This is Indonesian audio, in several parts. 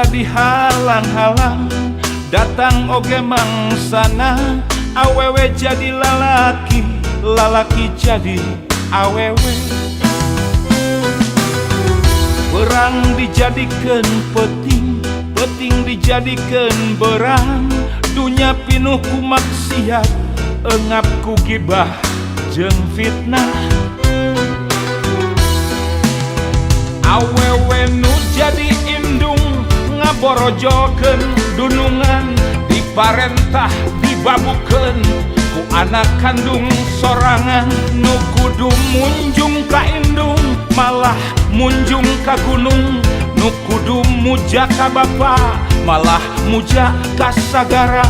usa dihalang-halang, datang oge mangsana. Awewe jadi lalaki, lalaki jadi awewe. Berang dijadikan peting, peting dijadikan berang. Dunya pinuh ku maksiat, engap ku gibah jeung fitnah. Awewe nu jadi indung, ngaborojokeun dunungan. Diparentah dibabukeun ku anak kandung sorangan. Nu kudu munjung ka indung, malah munjung ka gunung. Nu kudu muja ka bapa, malah muja ka sagara.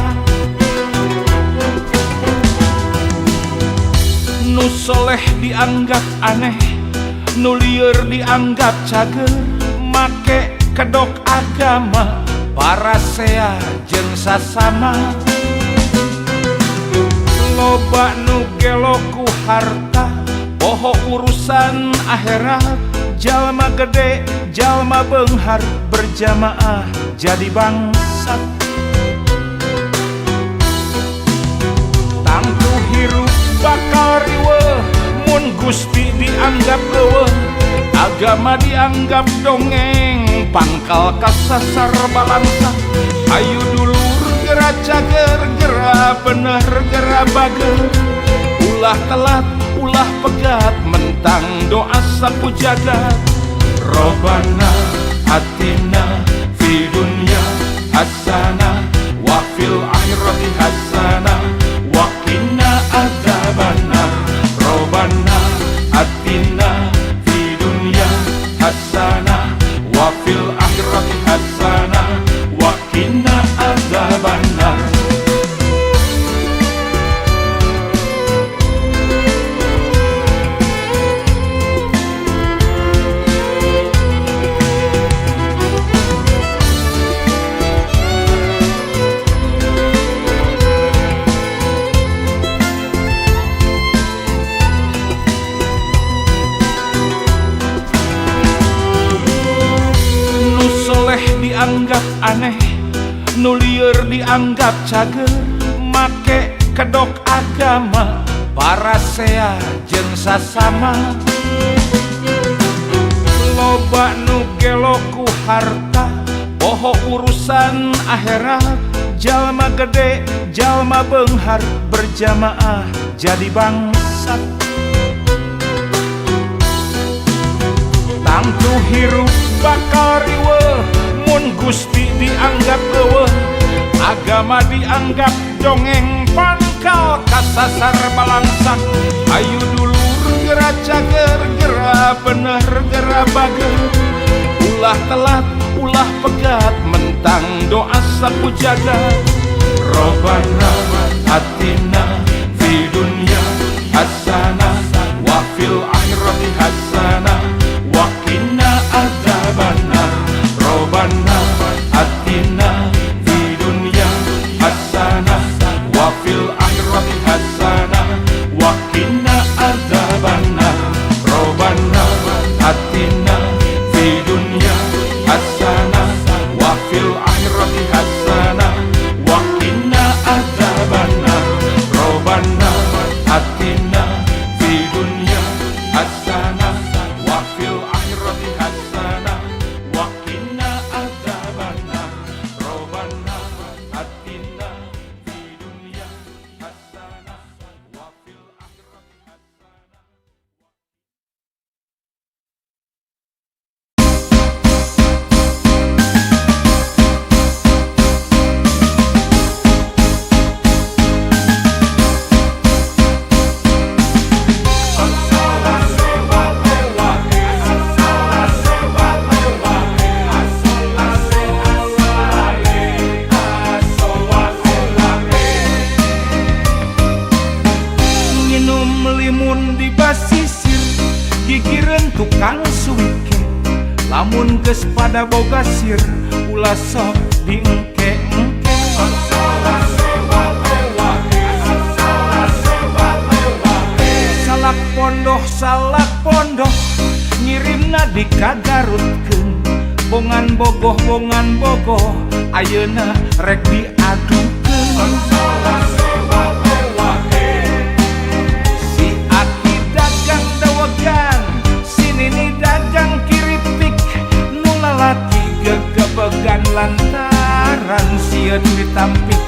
Nu soleh dianggap aneh, nu lieur dianggap cager. Make kedok agama, parasea jeung sasama. Loba nu gelo ku harta, poho urusan akhirat. Jalma gede, jalma beunghar, berjamaah jadi bangsat. Tangtu hirup bakal riweuh, mun Gusti dianggap eueuh. Agama dianggap dongeng, pangkal kasasar balangsa. Ayu dulur gera cager, gera bener gera bager. Ulah telat, ulah pegat, mentang doa sapu jagat. Robbana atina fi dunya hasanah wa fil akhirati hasanah wa qina adzabannar. Robbana atina fi dunya hasanah wa fil akhirati hasanah wa qina adzabannar. Dianggap aneh, nu lieur dianggap cager. Make kedok agama, parasea jeung sasama. Loba nu gelo ku harta, poho urusan akhirat. Jalma gede, jalma beunghar, berjamaah jadi bangsat. Tangtu hirup bakal riweuh, mun Gusti dianggap eueuh. Agama dianggap dongeng, pangkal kasasar balangsak. Ayu dulur gera cager, gera bener gera bager. Ulah telat, ulah pegat, mentang doa sapu jagat. Robbana atina fi dunya hasanah wa fil akhirati hasanah wa qina adzabannar. Robbana atina fi dunya hasanah wa fil akhirati hasanah wa qina adzabannar. Robbana atina fi dunya hasanah wa fil akhirati hasanah wa qina adzabannar. Robbana atina fi dunya hasanah wa fil akhirati hasanah wa qina adzabannar. Robbana atina fi dunya hasanah wa fil akhirati hasanah. Tukang suike, lamun geus pada boga sir, ulah sok diengke-engke. Salak pondoh ngirimna dikagarutkeun, bonga bongan bogoh ayeuna rek diadukeun si Aki dagang dawagan si Nini dagang kiripik nu lalaki gegebegan lantaran sieun ditampik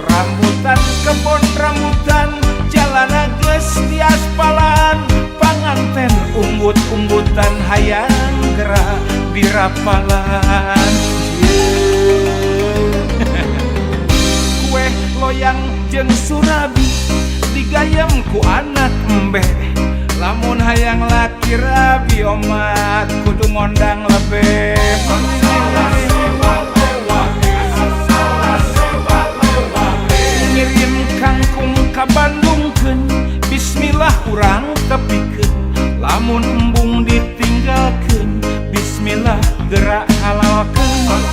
rambutan kebon rambutan jalana geus di aspalan panganten umbut-umbutan hayang gerak di rapalan kue loyang jeung surabi digayem ku anak embe lamun hayang laki rabi omat kudu ngondang lebe ngirim kangkung ka Bandungkeun bismillah urang tepikeun lamun embung ditinggalkeun bismillah gerak halalkeun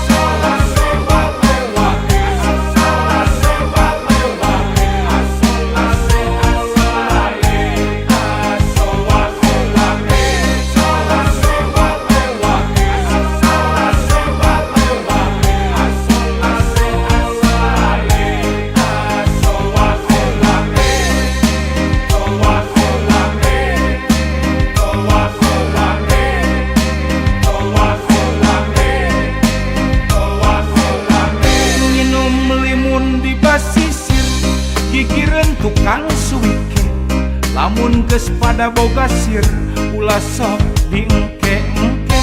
tukang suwike lamun geus pada boga sir ulah sok diengke-engke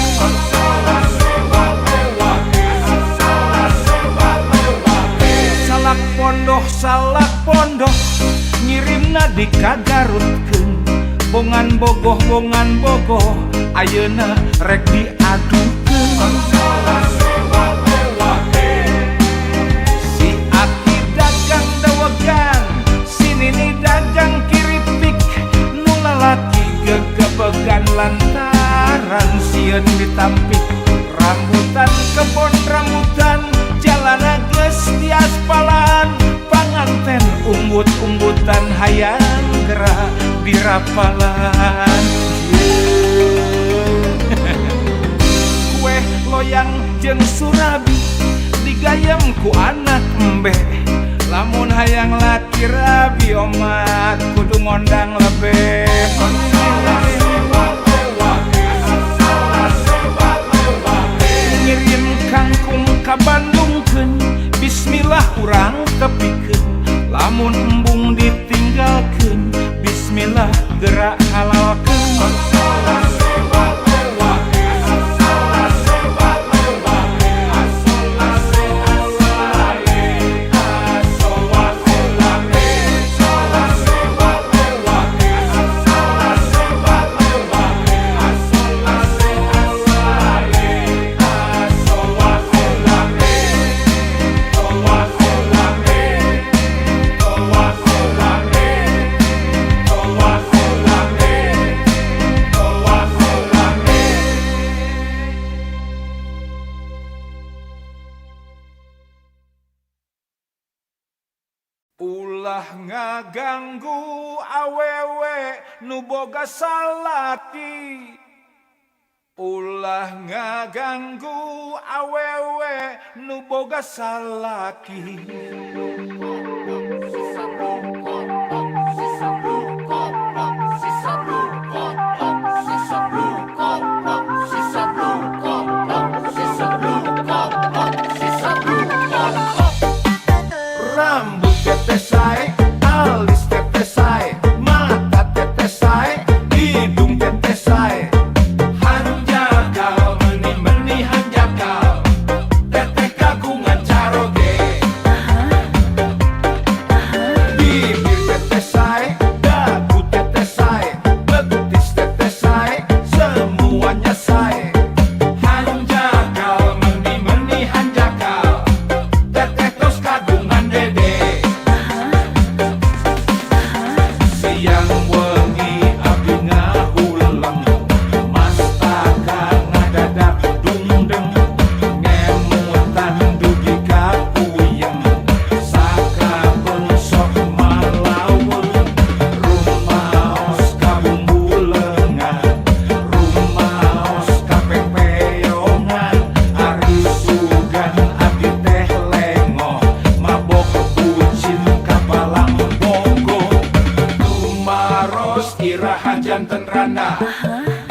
salak pondoh ngirimna dikagarutkeun bongan bogoh ayeuna rek diadukeun si Aki dagang dawagan Nini dagang kiripik nu lalaki gegebegan lantaran sieun ditampik rambutan kebon rambutan jalana geus di aspalan panganten umbut-umbutan hayang gerak di rapalan kue loyang jeung surabi digayem ku anak embe lamun hayang laki rabi omat kudu ngondang lebe ngirim kangkung ka Bandungkeun bismillah urang tepikeun lamun embung ditinggalkeun bismillah gerak halalkeun ulah ngaganggu awewe nu boga salaki ulah ngaganggu awewe nu boga salaki rambut tetes sae, alis tetes sae, mata tetes sae, hidung tetes sae. Hanjakal meni hanjakal, teteh kagungan caroge. Bibir tetes sae, dagu tetes sae, betis tetes sae, semuanya sae. Hanjakal meni hanjakal, teteh tos kagungan dede.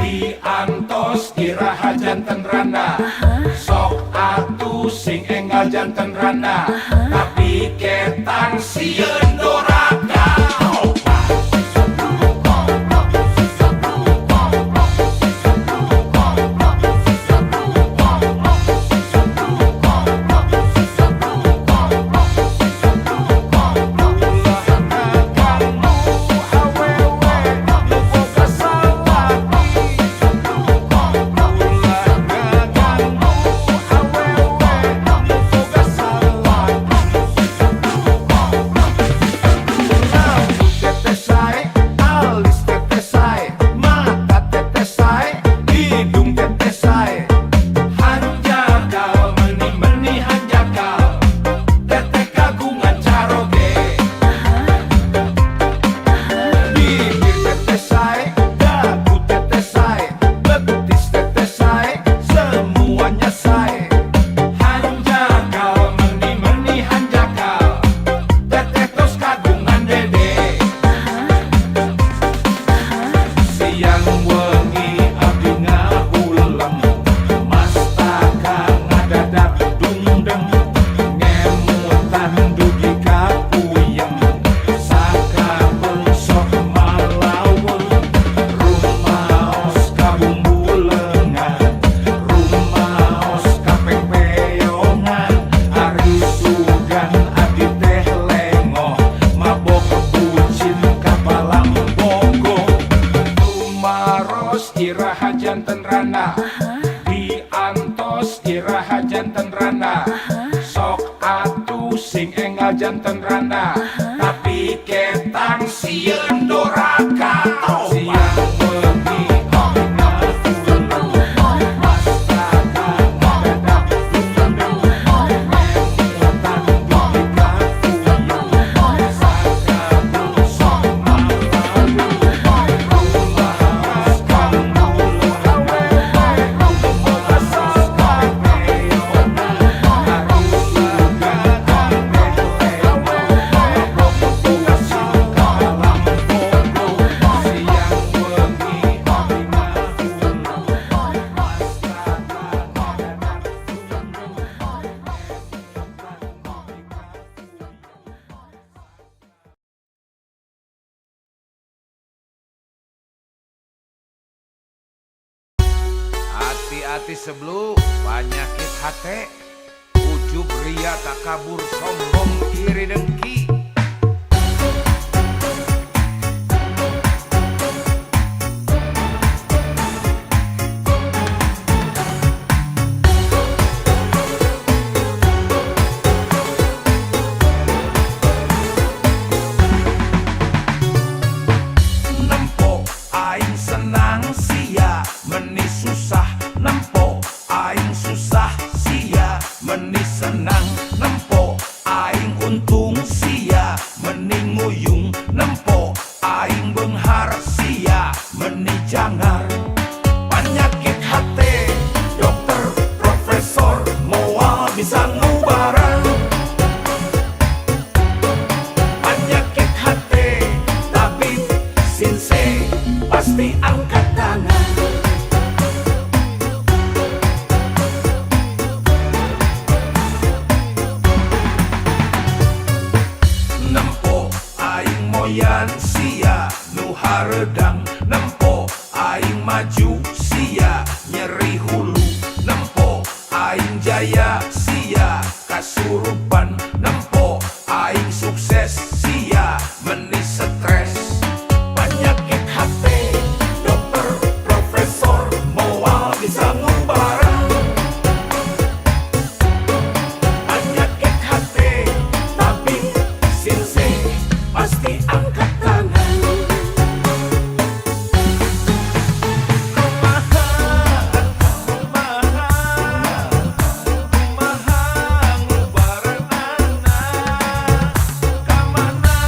diantos iraha janten rana, sok atuh sing enggal janten rana, tapi ketang sieun doraka. Iraha janten rana, diantos iraha janten rana, sok atuh sing enggal janten rana, tapi ketang sieun doraka. Siang wengi abdina uleum, mastaka ngadadak dumdem, ngemutan dugi kakuyung, sakabung sok malalu, hati-hati sebelum penyakit hati, ujub ria takabur sombong iri dengki. Nempo aing senang sia meni susah, nempo aing susah sia meni senang, nempo aing untung sia meni nguyung, nempo aing beunghar sia meni jangar. Penyakit hati dokter profesor moal bisa ngubaran. Penyakit hati tabib sinse pasti angkat tangan. Nempo aing moyan sia nu hareudang, nempo aing maju sia nyeri hulu, nempo aing jaya sia kasurupan, nempo aing sukses sia meni stres. Penyakit hati dokter profesor moal bisa ngubaran. Penyakit hati tabib sinse pasti angkat tangan. Kumaha ngubareunana, kamana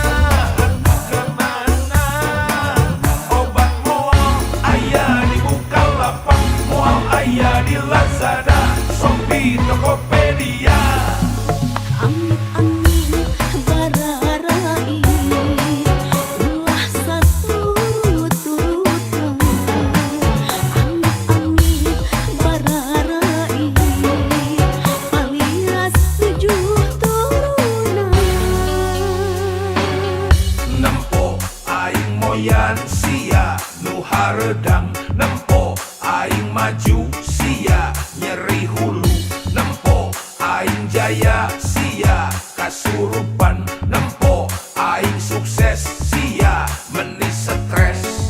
soyan sia nu haredang nempo aing maju sia nyeri hulu nempo aing jaya sia kasurupan nempo aing sukses sia meni stres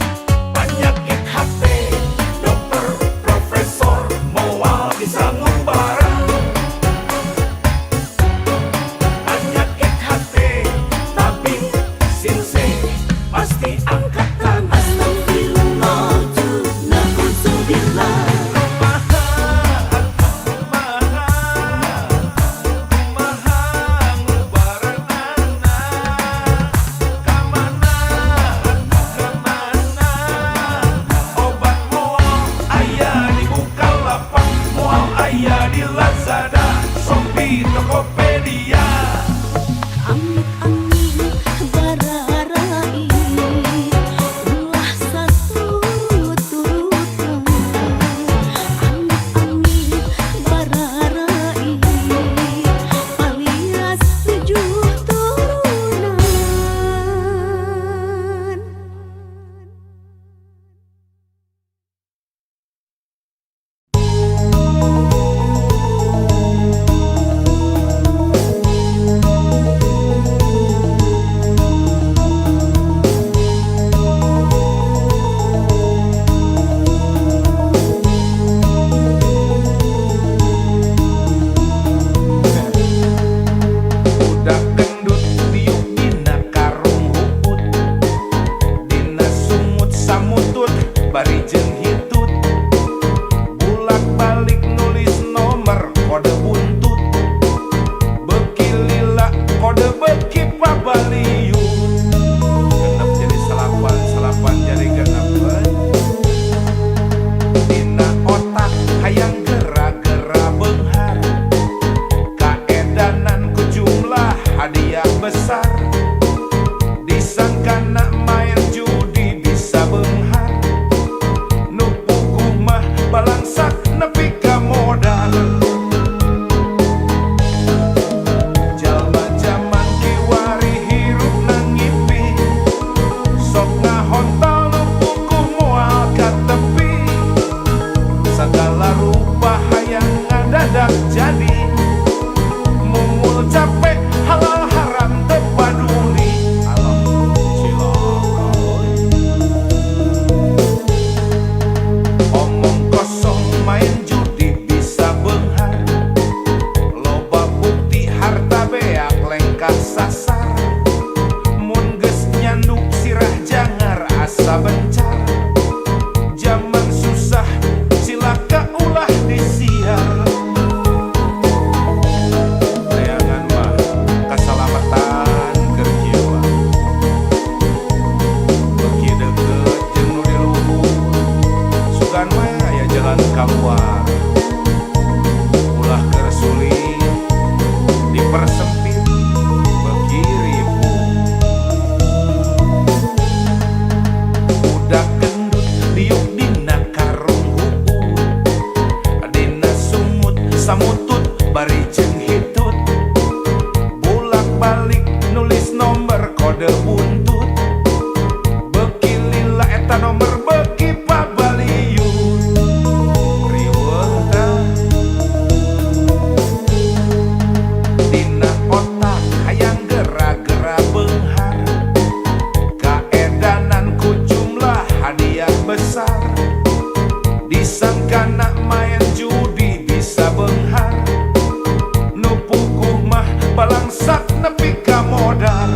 penyakit hati dokter profesor moal bisa ngubarang penyakit hati tabib sinse pasti angkatan Astagfirullah na'udzubillah. Aya di Lazada, Shopee, Tokopedia. Amit-amit bararai ulah saturut-turutan. Amit-amit bararai alias 7 turunan. Udah gendut diuk dina karung huput dina sumut samutut bari jeung hitut bulak balik nulis nomor kode buntut beuki lila kode beuki pabaliut genep jadi salapan jadi genep dina otak hayang gera-gera beunghar kaedanan ku jumlah hadiah besar disangkana main judi bisa beunghar nu puguh mah balangsak nepi ka modal jalma jaman kiwari hirup nangipi sok ngahontal nu puguh moal ka tepi segala rupa hayang ngadadak jadi mumul capek halal haram tepaduli alam cilaka omong kosong main judi bisa beunghar loba bukti harta beak lengkah sasar mun geus nyanduk sirah jangar asa bencar zaman susah cilaka ulah disiar neangan mah kasalamatan keur kieu beuki deukeut jeung nu di luhur sugan mah aya jalan kaluar ulah keur sulit dipersempit beuki ribu udah gendut diuk dina karung huput dina sumut samutut bari jeung hitut bulak balik nulis nomor kode buntut beuki lila eta nomor beuki pabaliut riweuh tah dina otak hayang gera-gera beunghar kaedanan ku jumlah hadiah besar disangkana main judi bisa beunghar nu puguh mah balangsak nepi ka modal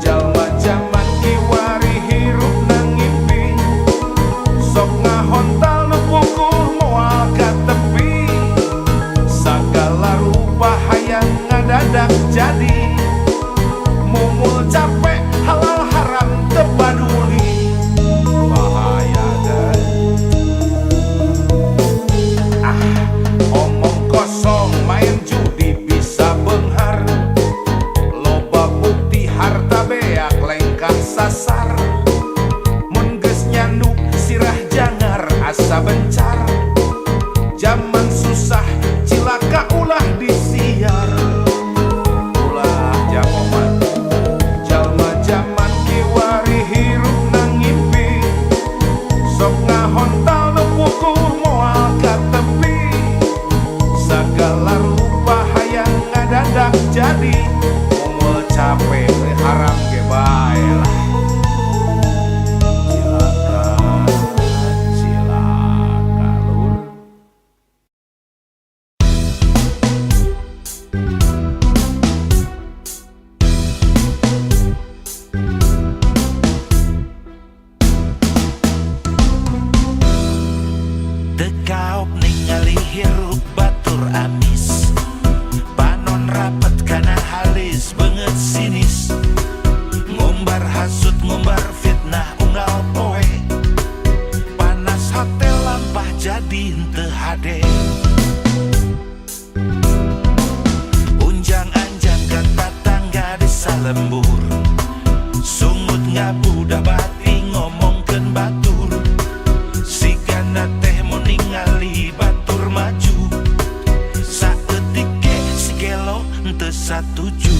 jalma jaman kiwari hirup nangipi sok ngahontal nu puguh moal ka tepi sagala rupa hayang ngadadak jadi mumul capek halal haram tepaduli bahaya guys omong kosong main judi bisa beunghar loba bukti harta beak lengkah sasar mun geus nyanduk sirah jangar asa bencar zaman susah cilaka ulah disiar ulah jamoman aing mau capek haram ge bae lah. Cilaka lur. Dekaop ningali hirup batur amis, panon rapet kana halis banget sinis, ngumbar hasut ngumbar fitnah unggal poe, panas hate lampah jadi henteu hade, unjang anjang kata tangga desa lembur, sungut ngabudah bati ngomongkeun batur, sigana teh mau ningali batur maju, saeutik ge si gelo henteu satuju.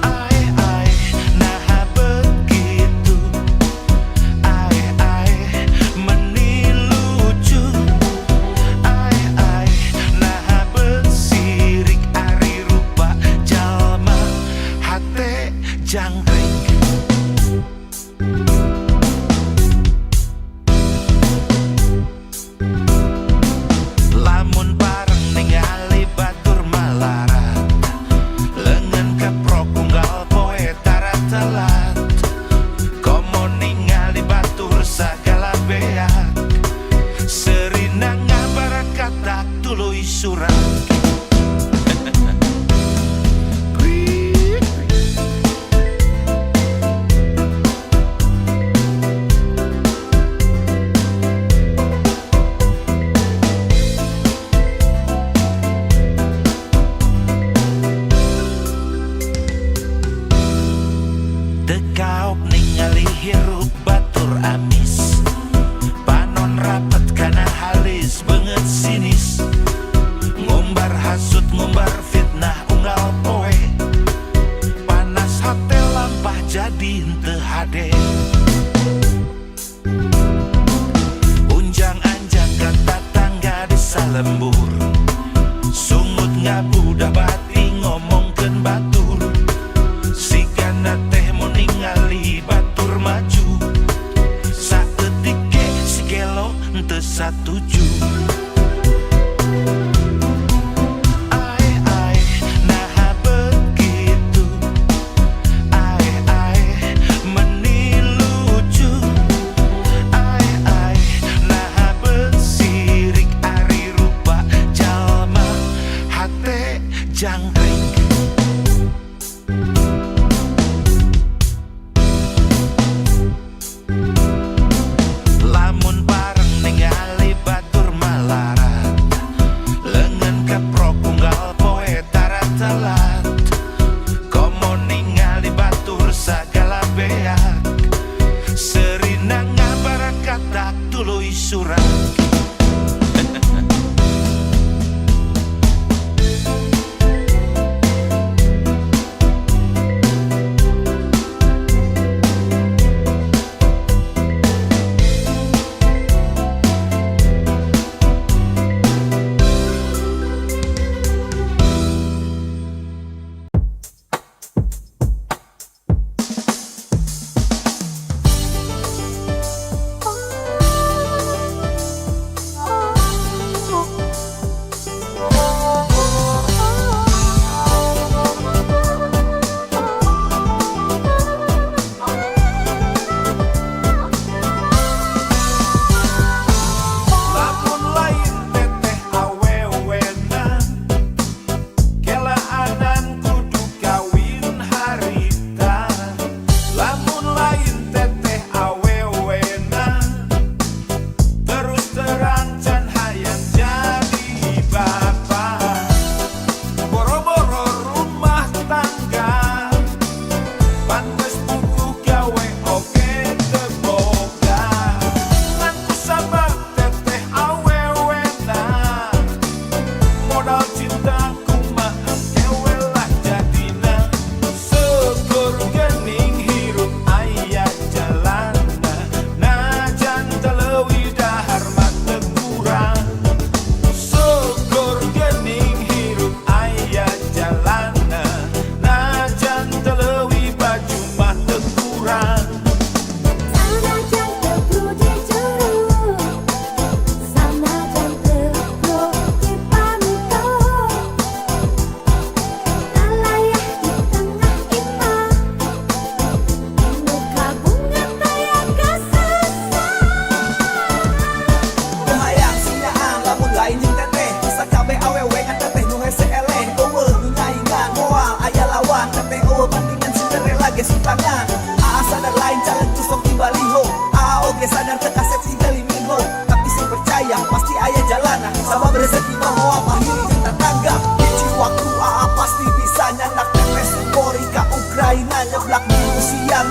Ae naha begitu, ae meni lucu, ae naha besirik ari rupa jalma hate jangkrik. Lamun bareng ningali batur malarat, lengan keprok unggal poe tara telat, komo ningali batur sagala beak, serina ngabarak katak tuluy surat. Dekaop ningali hirup batur amis, panon rapet kana halis banget sinis, ngumbar hasut ngumbar fitnah unggal poe, panas hate lampah jadi henteu hade, unjang anjang kata tangga desa lembur, sungut ngabudah bati ngomongkeun batur, sigana teh mau ningali batur maju, saeutik ge si gelo henteu satuju. Ae naha begitu, ae meni lucu, ae naha besirik ari rupa jalma hate jangkrik. Lamun bareng ningali batur malarat, lengan keprok unggal poe tara telat, komo ningali batur sagala beak, serina ngabarak katak tuluy surat.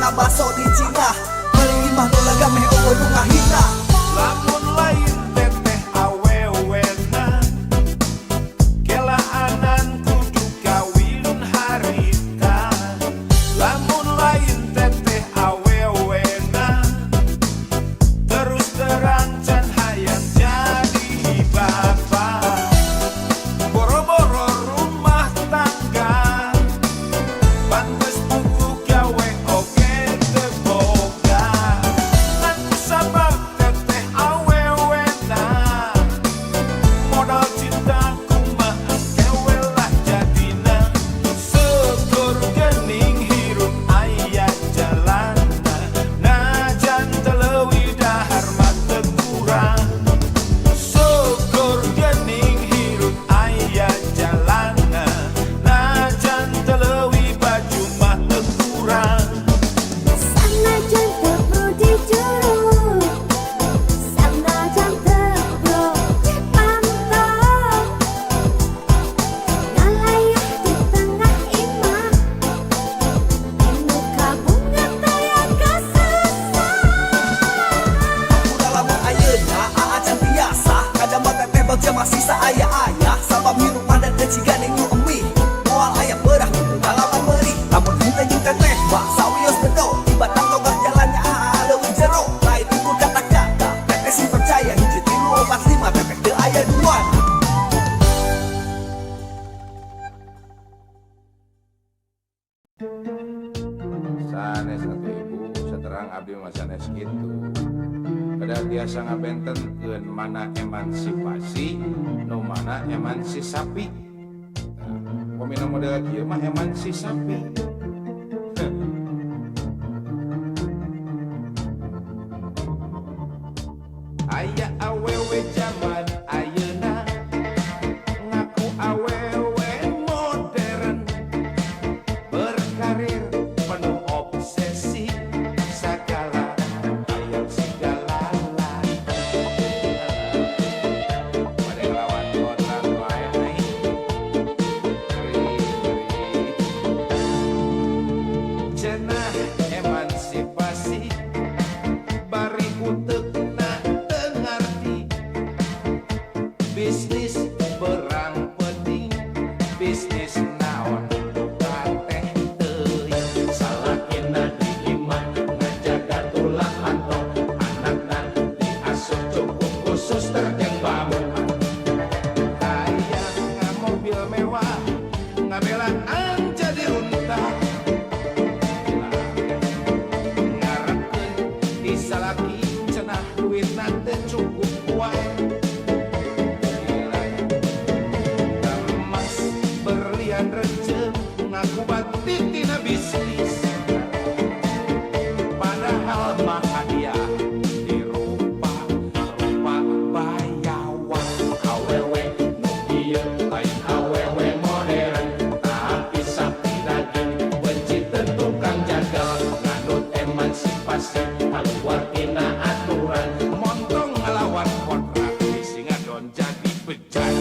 na baso di Cina beli imah nu lega meh eueuh nu ngahina. Lamun lain teteh awewena kelaanan kudu kawin harita. Lamun lain teteh awewena terus terang can hayang jadi bapak. Boro-boro rumah tangga pantes buku gawe oge teu boga. Ngan kusabab teteh awewena modal cinta kumaha kewe lah jadina. Syukur geuning hirup aya jalanna najan teu leuwih dahar mah teu kurang. Syukur geuning hirup aya jalanna najan teu leuwih baju mah teu kurang. Sanajan teu brodi jero, sanajan teu brodi pantau, ngalayah di tengah imah, inu kabungan taya kasusah. Udah lamun ayeuna aa can biasa kadang mah teteh bagja masih saaya-aya sabab hirup padat teh ciga ning nu emih moal aya beurah kudu ngalaman meurih. Lamun henteu jeung teteh mah sawios bedo tibatang togah jalannya aa leuwih jero lain ukur kata-kata teteh sih percaya hiji 3 4 5 teteh teu aya duaan. Sanes atuh ibu saterang abdi mah sanes kitu. Kada biasa ngabentenkeun mana emansipasi nu mana emansisapi. Pamina model kieu mah emansisapi. Aya awewe zaman ayeuna ngaku awewe modern berkarir penuh obsesi segala hayang segala pada lawan kota wae ngeri cenah emansipasi bari uteukna teu ngarti bisnis berang penting bisnis naon teh teuing salakina diimah ngajaga tulang antong anakna diasuh cukup khusus terjang bangunan hayang ngamobil mewah ngabelaan jadi unta ngarepkeun di salaki cenah duitna teu cukup wae. Emas berlian rejem ngaku batin tina bisnis padahal mah hadiah dirupa bayawan awewe nu ieu lain awewe modern tapi sapi daging benci teu tukang jagal nganut emansipasi kaluar tina aturan montong ngalawan kodrat singa don jadi bejan.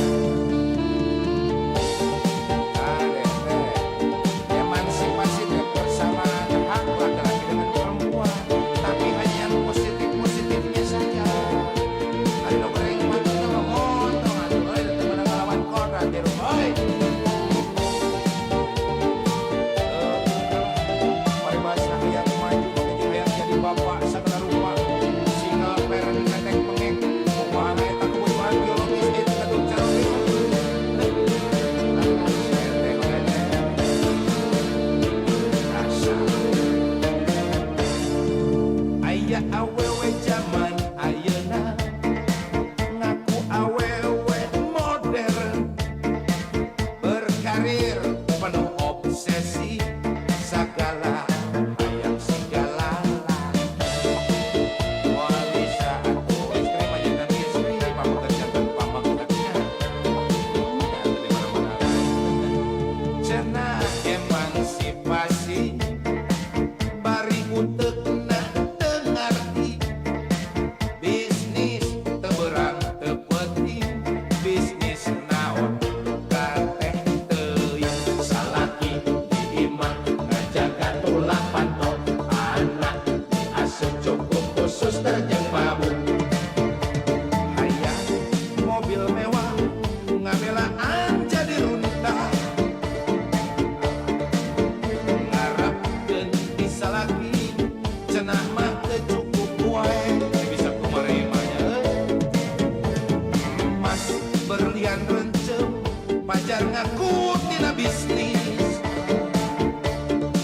ajar ngaku tina bisnis,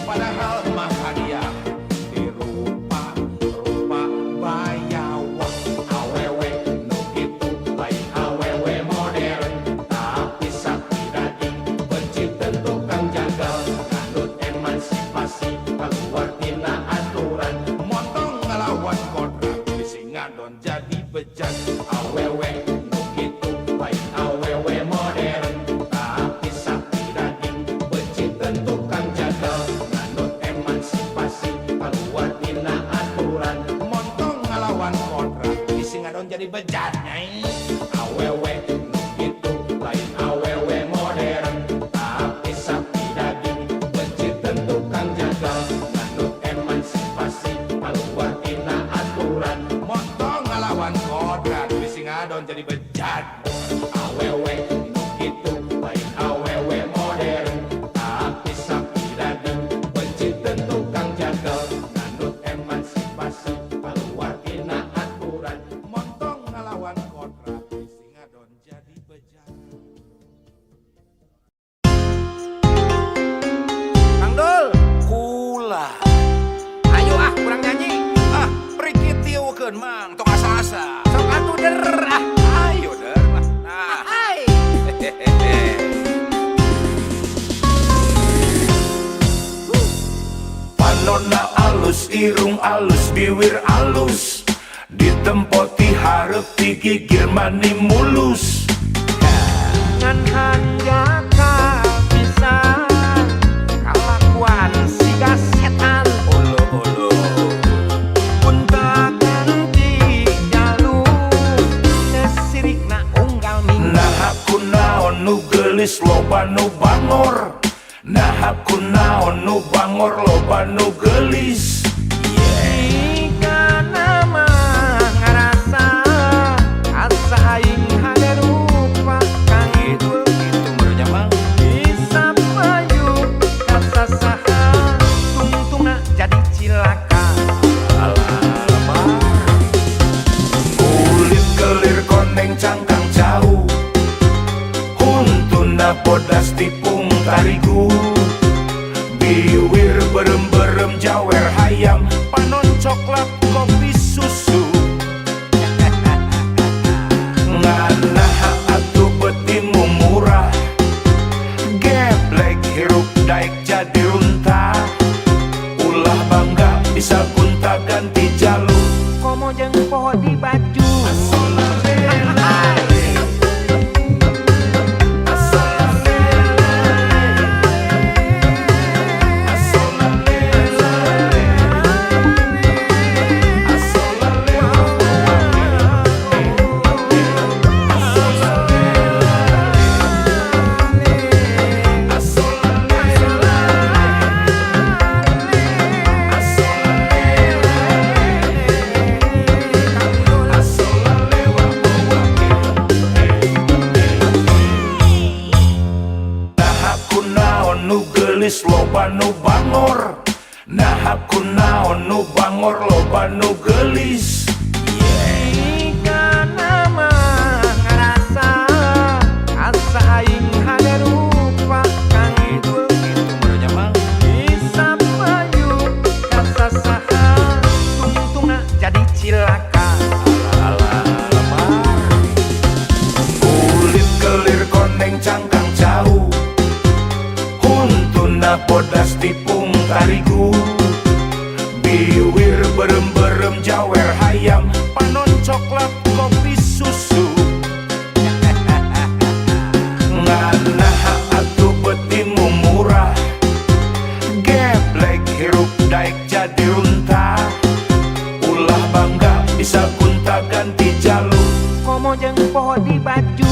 padahal mah hadiah dirupa rupa bayawak. Awewe nu kitu lain awewe modern, tapi sakti daging benci tentu kang jagal. Nganut emansipasi keluar tina aturan, Montong ngelawan kodrat bisi ngadon jadi bejat. awewe nu kitu lain awewe modern, tapi sakti daging benci tentu kang jagal. Nganut emansipasi keluar tina aturan, Montong ngelawan kodrat bisi ngadon jadi bejat. Nyai awewe nu kitu lain awewe modern, tapi sakti daging benci tentu kang jagal. Nganut emansipasi keluar tina aturan, Montong ngelawan kodrat bisi ngadon jadi bejat. awewe nu kitu lain awewe modern, tapi sakti daging benci tentu kang jagal. Nganut emansipasi keluar tina aturan, Montong ngelawan kodrat bisi ngadon jadi bejat. Kang Dul, Kula ayo kurang nyanyi. prikit tiukeun mang tong asa-asa. Sok atuh der Ayo der mah. Nah. Hai. Panonna alus, irung alus, bibir alus, ditempoti hareup digigir mani mulus. Ngan hanjaka bisa kalakuan siga setan. Olo-olo Punta ganti jalur nesirikna unggal minggu. nah aku naon nu geulis loba nu bangor. Nah aku naon nu bangor loba nu geulis. Jika nama ngarasa asa aing hade rupa Kang Idul Itu merenya mang. bisa payu kasa saha tungtungna jadi cilaka. Kulit kelir koneng cangkang jauh, huntuna bodas tipung tarigu, biwir berem-berem jawer hayam, panon coklat kopi susu. Nganaha atuh betimu murah, geblek hirup daek jadi runtah. Ulah bangga bisa gunta ganti jalur. Komo jeung poho di baju. Loba nu bangor, nah aku naon nu bangor loba nu geulis. Jika nama ngarasa asa aing hade rupa Kang Idul Itu merenya mang. bisa payu kasa saha tungtungna jadi cilaka. Kulit kelir koneng cangkang jauh, huntuna bodas tipung tarigu, biwir berem-berem jawer hayam, panon coklat kopi susu. Nganaha atuh betimu murah, geblek hirup daek jadi runtah. Ulah bangga bisa gunta ganti jalur. Komo jeung poho di baju.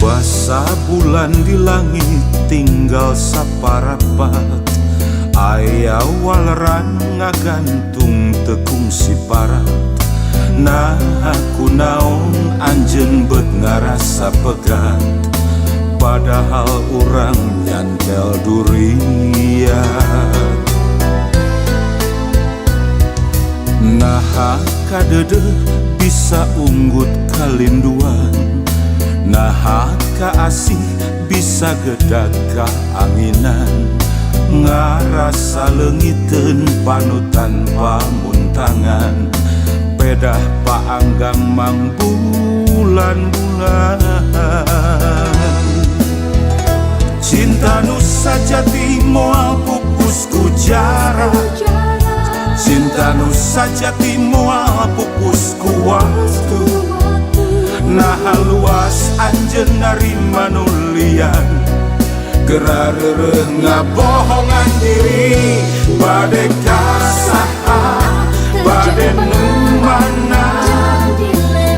Basa bulan di langit tinggal saparapat, aya waleran ngagantung tekung si parat. Nah aku naon anjeun beut ngarasa pegat, padahal urang nyantel durian. Nah kadede bisa unggut kalinduan, nah kaasih bisa gedag kaanginan, ngarasa leungiteun panutan pamuntangan, pedah paanggang mang bulan-bulan. Cinta nu sajati moal pupus ku jarak, cinta nu sajati moal pupus ku waktu. Nah luas anjeun narima nulian, gerareureung ngabohongan diri, bade kasaha bade nu mana,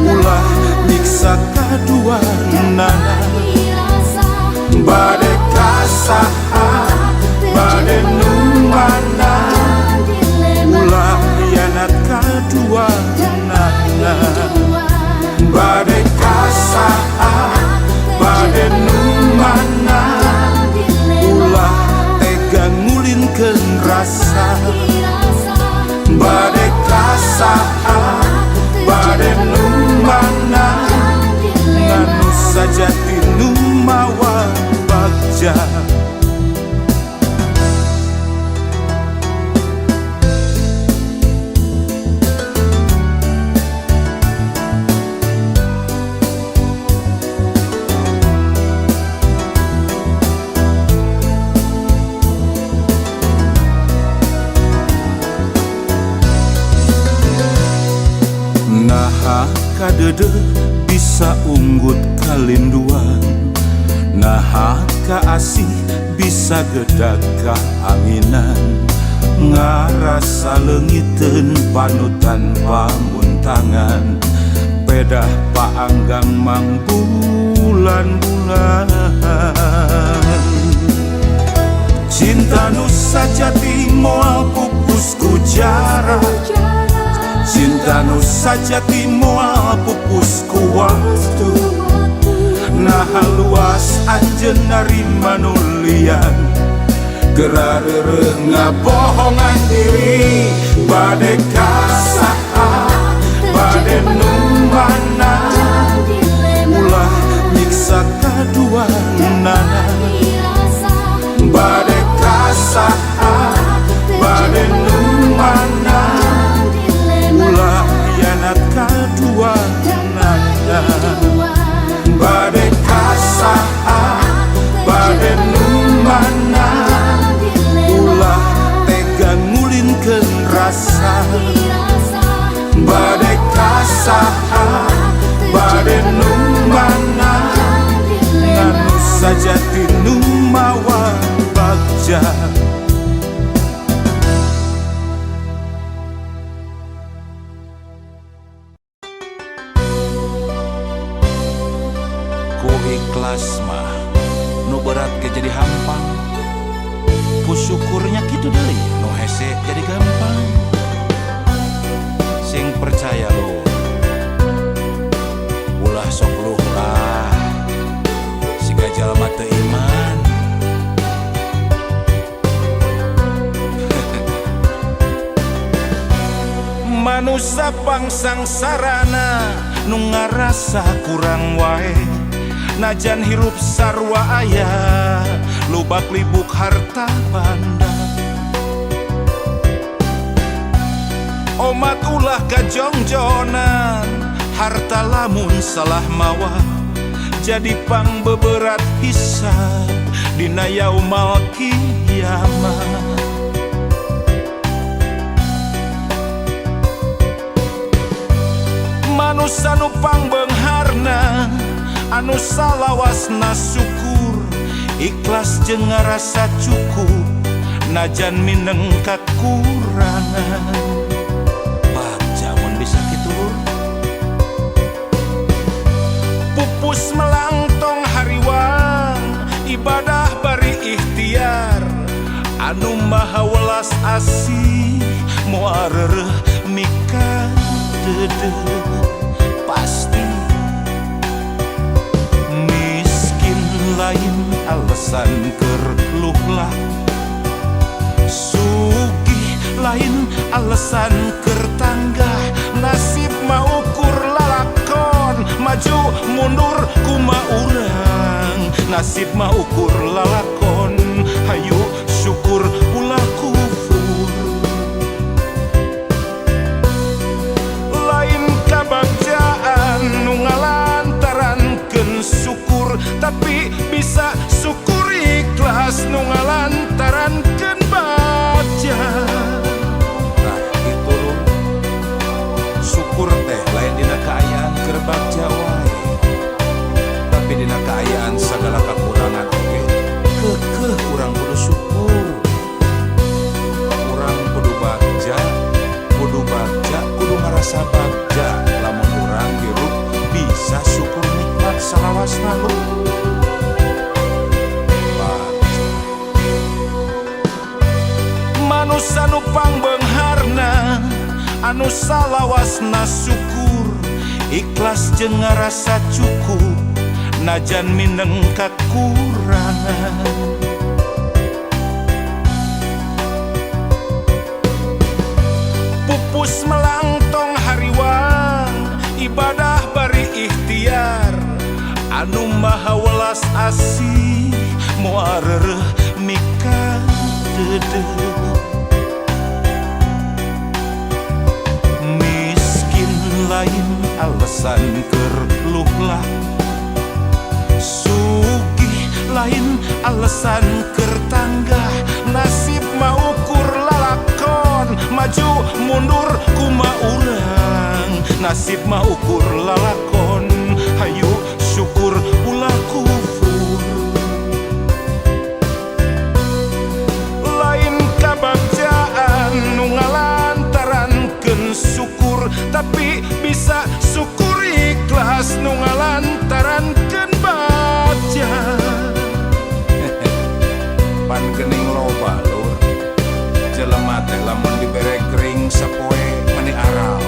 ulah nyiksa kaduanana. Bade kasaha bade nu mana, ulah hianat kaduanana. Bade kasaha bade nu mana, ulah tega ngulinkeun rasa. Bade kasaha bade nu mana, nganu sajati nu mawa bagja. Nah kadede bisa unggut kalinduan, nah kaasih bisa gedag kaanginan, ngarasa leungiteun panutan pamuntangan, pedah paanggang mang bulan-bulan. Cinta nu sajati moal pupus ku jarak, cinta nu sajati moal pupus ku waktu. Nah luas anjeun narima nulian, gerareureung ngabohongan diri, bade kasaha bade nu mana, ulah nyiksa kaduanana. Bade kasaha bade nu mana, ulah hianat kaduanana. Bade kasaha bade nu mana, ulah tega ngulinkeun rasa. Bade kasaha bade nu mana, nganu sajati nu mawa bagja. Ikhlas mah nu berat ke jadi hampang, ku syukurnya kitu deui nu hese jadi gampang. Sing percaya lu ulah sok luh lah, siga jalma teu iman. Manusia pangsang sarana nu ngarasa kurang wae, najan hirup sarwa aya lubak libuk harta banda. Omat ulah kajongjonan harta lamun salah mawa jadi pang beberat hisab dina yaumal kiamat. Manusia nu pangbeungharna anu salawasna syukur ikhlas jeung ngarasa cukup najan mineng kakurangan. Baca mun bisa kitu pupus melangtong hariwang ibadah bari ikhtiar anu maha welas asih moal reureuh mika dedeuh pasti miskin lain alasan keur luhlah sugih lain alasan keur tanggah nasib mah ukur lalakon maju mundur kumaha urang nasib mah ukur lalakon hayu syukur ulah kufur lain kabagjaan nu ngalantarankeun syukur tapi bisa syukur ikhlas nu ngalantarankeun baca. Nah itu loh syukur teh lain dina kaayaan keur bagja wae tapi dina kaayaan sagala kakurangan oge keukeuh urang kudu syukur. Urang kudu bagja kudu ngarasa bagja lamun urang hirup bisa syukur nikmat salawasna lu. Manusia nu pangbeungharna anu salawasna syukur ikhlas jeung ngarasa cukup najan mineng kakurangan. Pupus melangtong hariwang ibadah bari ikhtiar anu maha welas asih moal reureuh mika dedeuh miskin lain alasan keur luhlah sugih lain alasan keur tanggah nasib mah ukur lalakon maju mundur kumaha urang nasib mah ukur lalakon hayu syukur ulah kufur lain kabagjaan nu ngalantarankeun syukur tapi bisa syukur ikhlas nu ngalantarankeun baca. Pan geuning loba lur jelema teh lamun dibere gering sapoe meni aral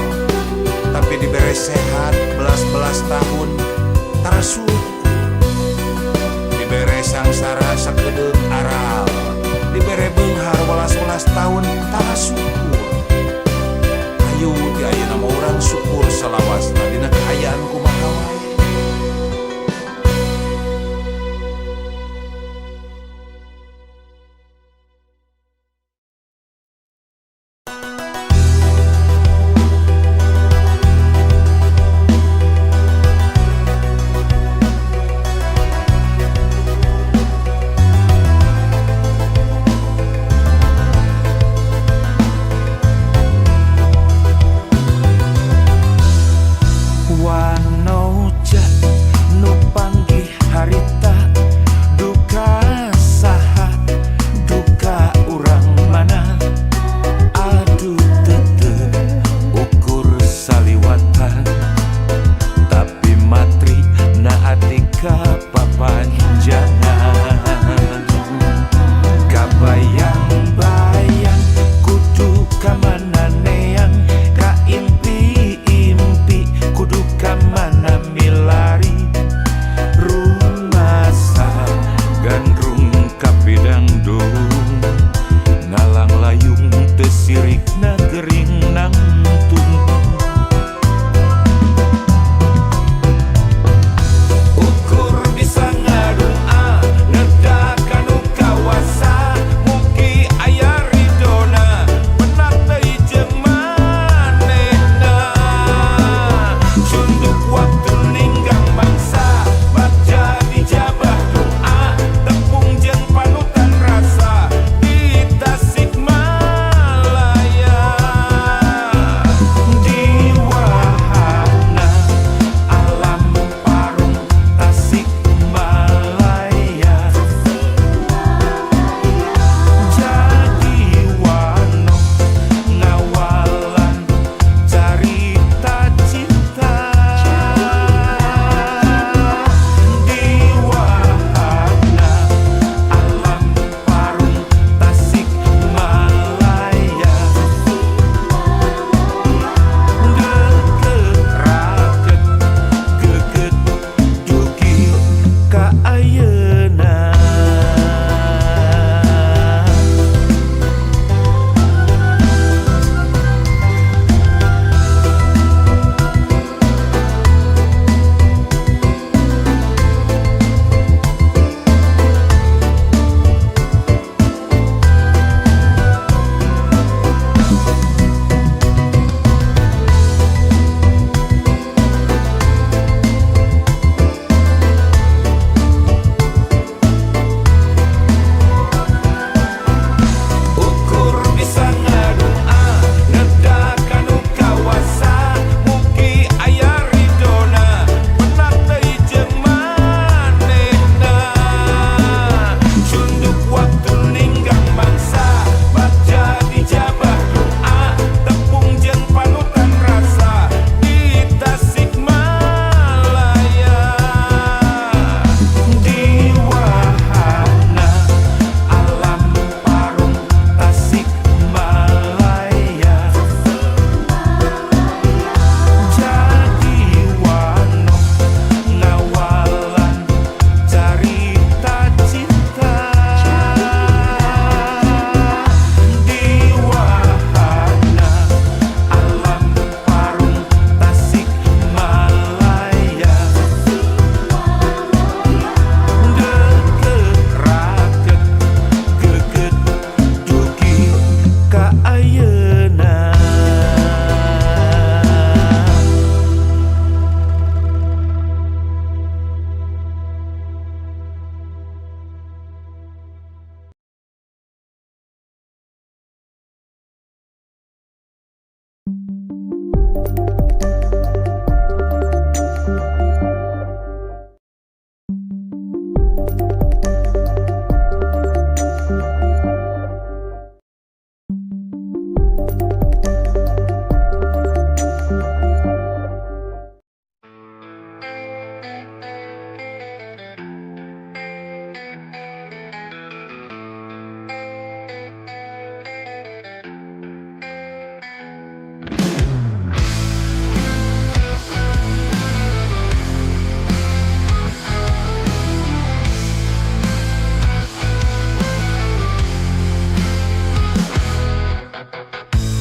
tapi dibere sehat belas-belas tahun tara syukur dibere sangsara sakedeuk aral dibere beunghar welas-welas tahun tara syukur. Ayo di ayeuna mah urang syukur salawasna dina kaayaan kumaha wae.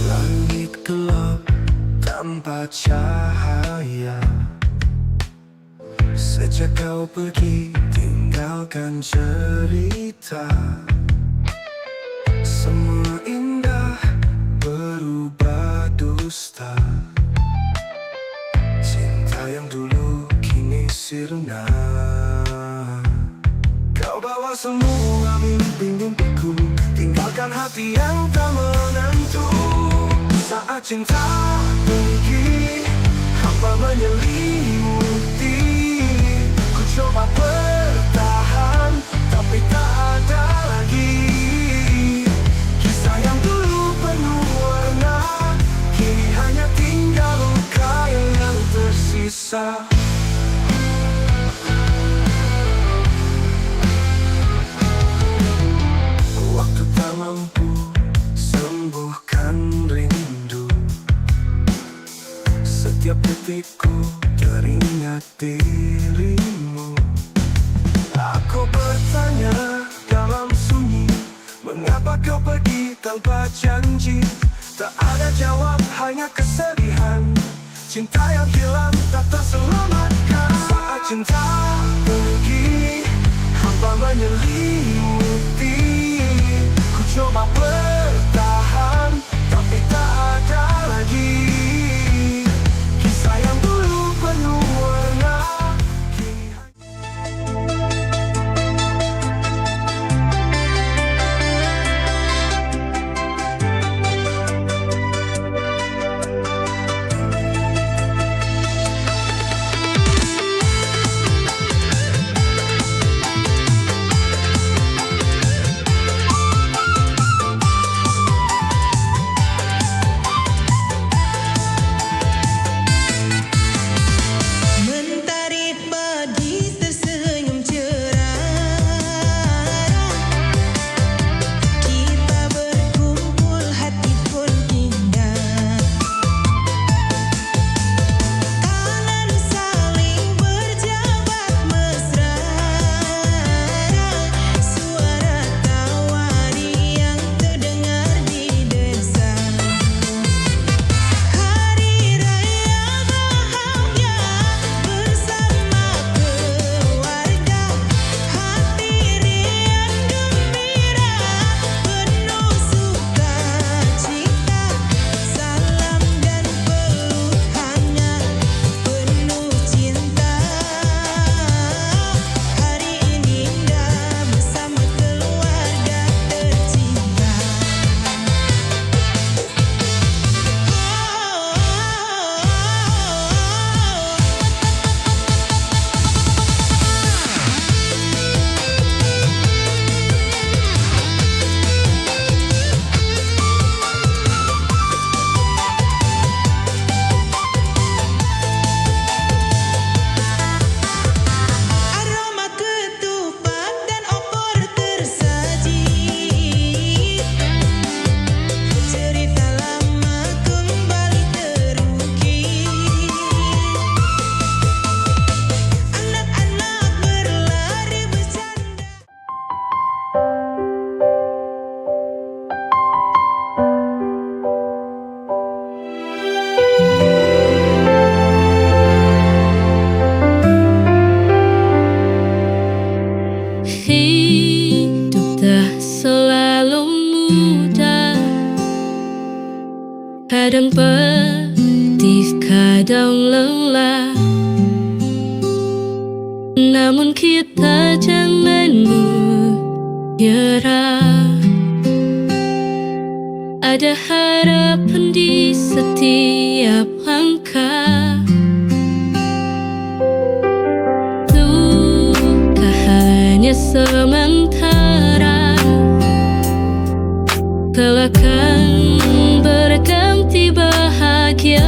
Langit gelap tanpa cahaya. Sejak kau pergi tinggalkan cerita. Semua indah berubah dusta. Cinta yang dulu kini sirna. Kau bawa semua mimpi-mimpiku, tinggalkan hati yang tak menentu. Saat cinta pergi, hampa menyelimuti. Ku coba bertahan, tapi tak ada lagi. Kisah yang dulu penuh warna, kini hanya tinggal luka yang tersisa. Waktu tak mampu sembuhkan rindu. Setiap detikku teringat dirimu. Aku bertanya dalam sunyi, mengapa kau pergi tanpa janji? Tak ada jawab, hanya kesedihan. Cinta yang hilang tak terselamatkan. Saat cinta pergi, hampa menyelimuti. Ku coba bertahan, tapi tak ada lagi. Kisah yang dulu penuh warna, kini Mentari pagi tersenyum cerah. Kita berkumpul hati pun indah. Tangan saling berjabat mesra. Suara tawa yang terdengar di desa. Hari raya bahagia bersama keluarga. Hati riang gembira, penuh sukacita. Salam dan peluk hangat, penuh cinta. Hari ini indah bersama keluarga tercinta. Aroma ketupat dan opor tersaji. Cerita lama kembali terukir. Anak-anak berlari bercanda. Hidup tak selalu mudah. Kadang pedih, kadang lelah. Namun kita jangan menyerah. ada harapan di setiap langkah. Luka hanya sementara, kelak akan berganti bahagia.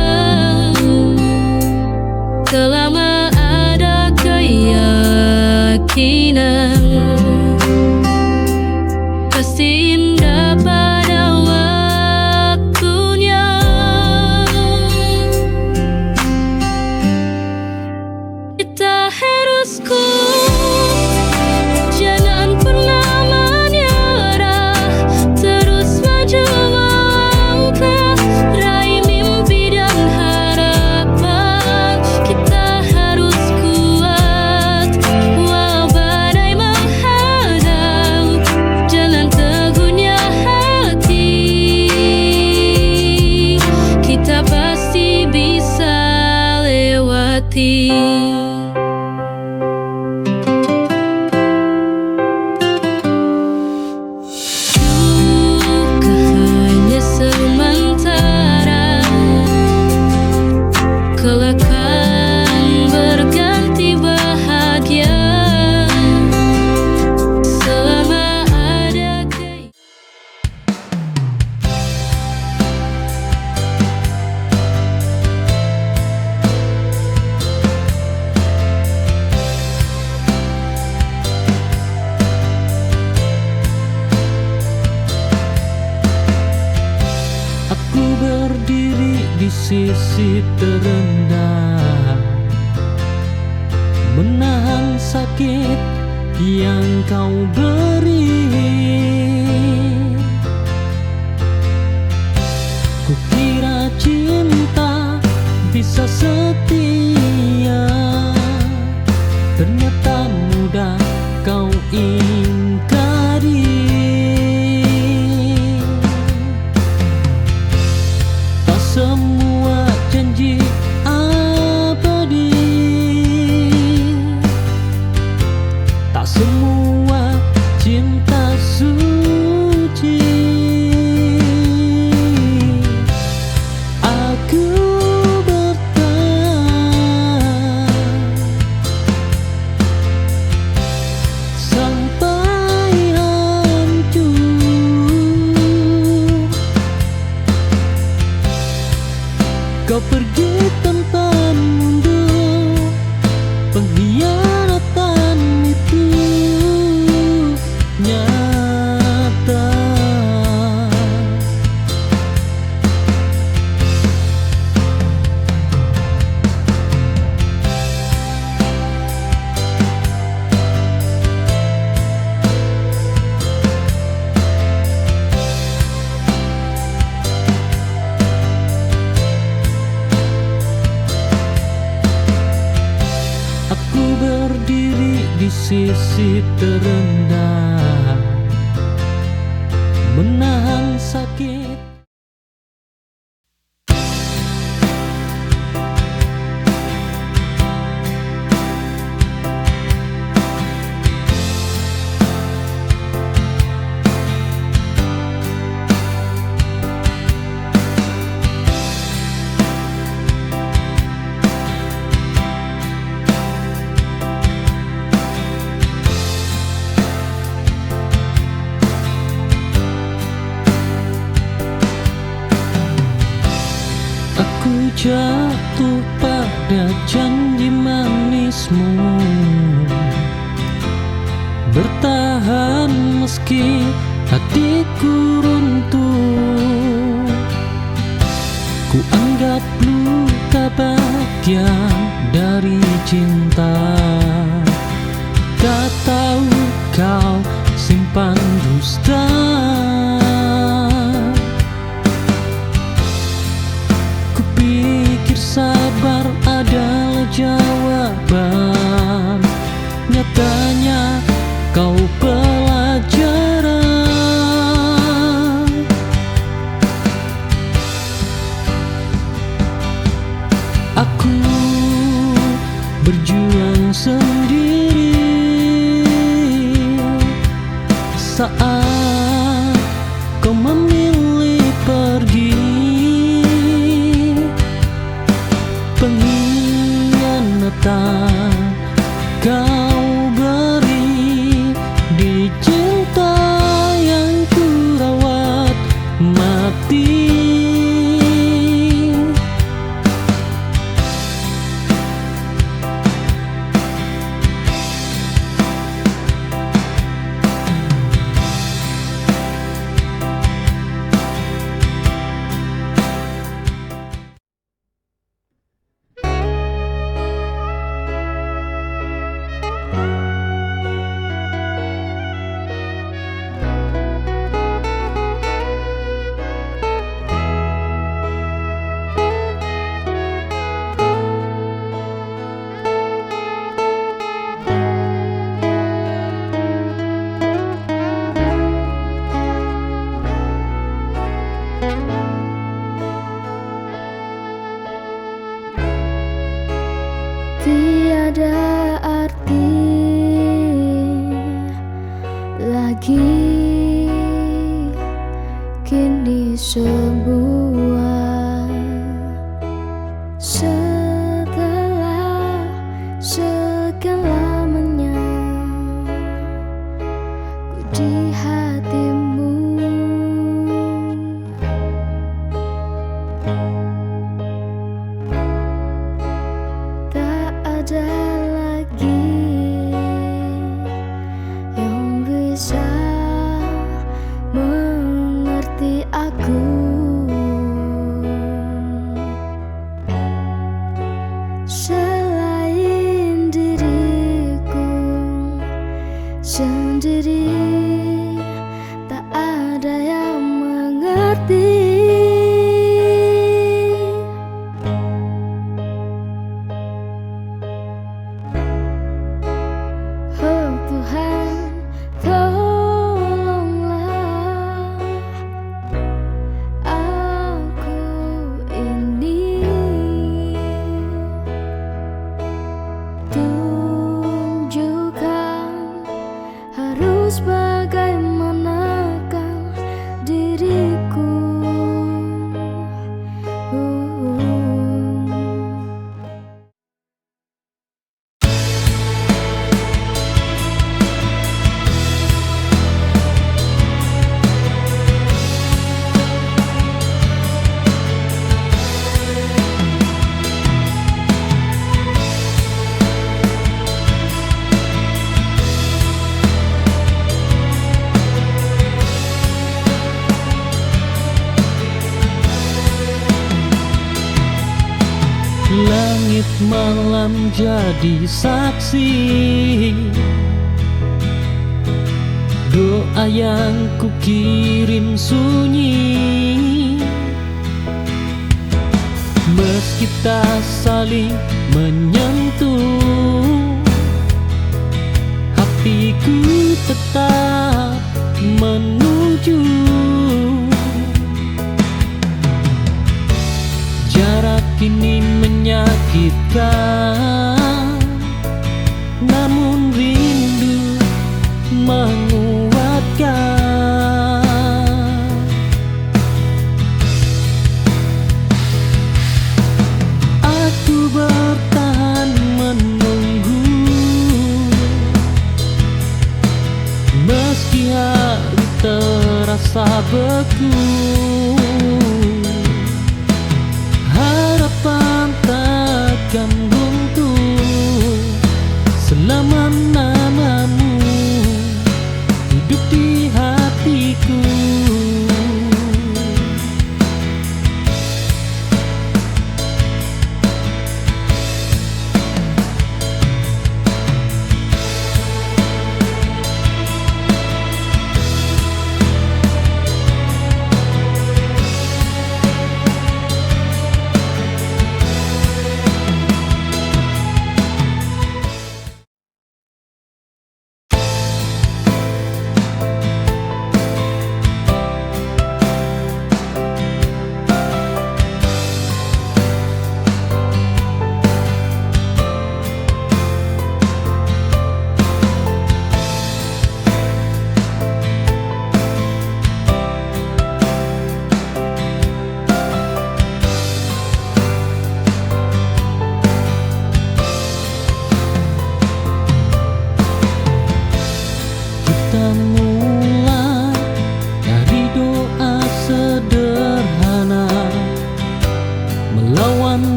Selama ada keyakinan, pasti indah pada waktunya. Kita harus kuat, jangan pernah menyerah, terus maju melangkah, raih mimpi dan harapan. Kita harus kuat, walau badai menghadang, jalan teguhnya hati, kita pasti bisa lewati. Duka hanya sementara, kelak akan berganti bahagia. Selama ada Aku berdiri di sisi terendah, menahan sakit yang kau beri. Kukira cinta bisa setia, ternyata mudah kau ingkari. Tak semua janji abadi, tak semua cinta suci. Aku bertahan sampai hancur. Kau pergi tanpa mundur, pengkhianatan itu nyata. Aku berdiri di sisi terendah, menahan sakit. Aku jatuh pada janji manismu, bertahan meski hatiku runtuh. Ku anggap luka bagian dari cinta, tak tahu kau simpan dusta. Kupikir sabar adalah jawaban, nyatanya kau pelajaran. Aku berjuang sendiri saat pergi, pengkhianatan kau beri di cinta yang ku rawat mati. Tiada arti lagi kini semua, setelah sekian lamanya ku di hatimu. Ada lagi yang bisa mengerti aku selain diriku sendiri. Tak ada yang mengerti. Oh Tuhan, tolonglah aku ini. Tunjukkan harus bagaimanakah diriku. Langit malam jadi saksi, doa yang ku kirim sunyi. Meski tak saling menyentuh, hatiku tetap menuju. Jarak ini menyakitkan, namun rindu menguatkan. Aku bertahan menunggu, meski hari terasa beku. Harapan takkan buntu selama namamu hidup di hatiku.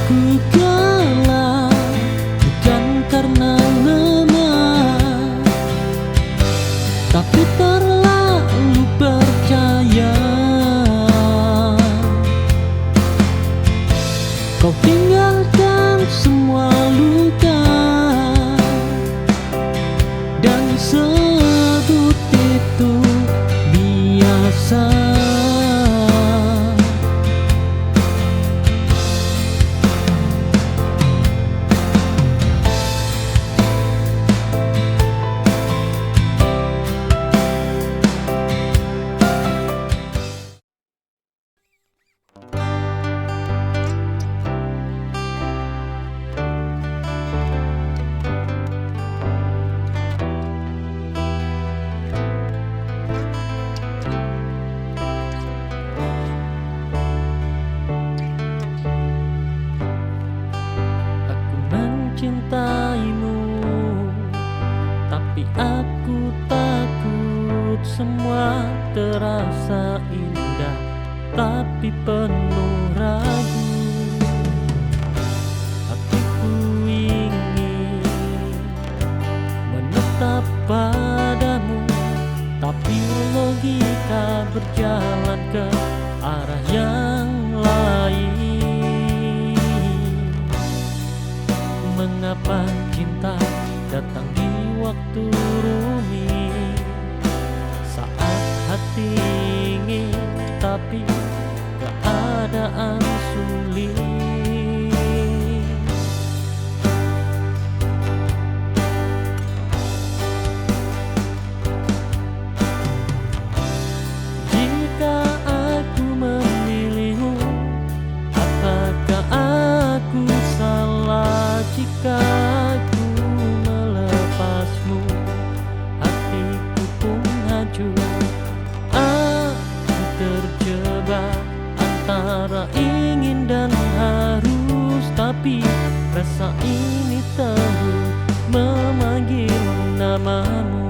Ku kalah bukan karena lemah, tapi terlalu percaya. Kau tinggalkan semua luka dan sebut itu biasa. Mencintaimu, tapi aku takut semua terasa indah, tapi penuh ragu. Hatiku ingin menetap padamu, tapi logika berjalan ke arah yang lain. Mengapa cinta datang di waktu rumit, saat hati ingin tapi keadaan sulit. Jika aku memilihmu, apakah aku salah jika aku melepasmu? Hatiku pun hancur, aku terjebak antara ingin dan harus, tapi rasa ini terus memanggil namamu.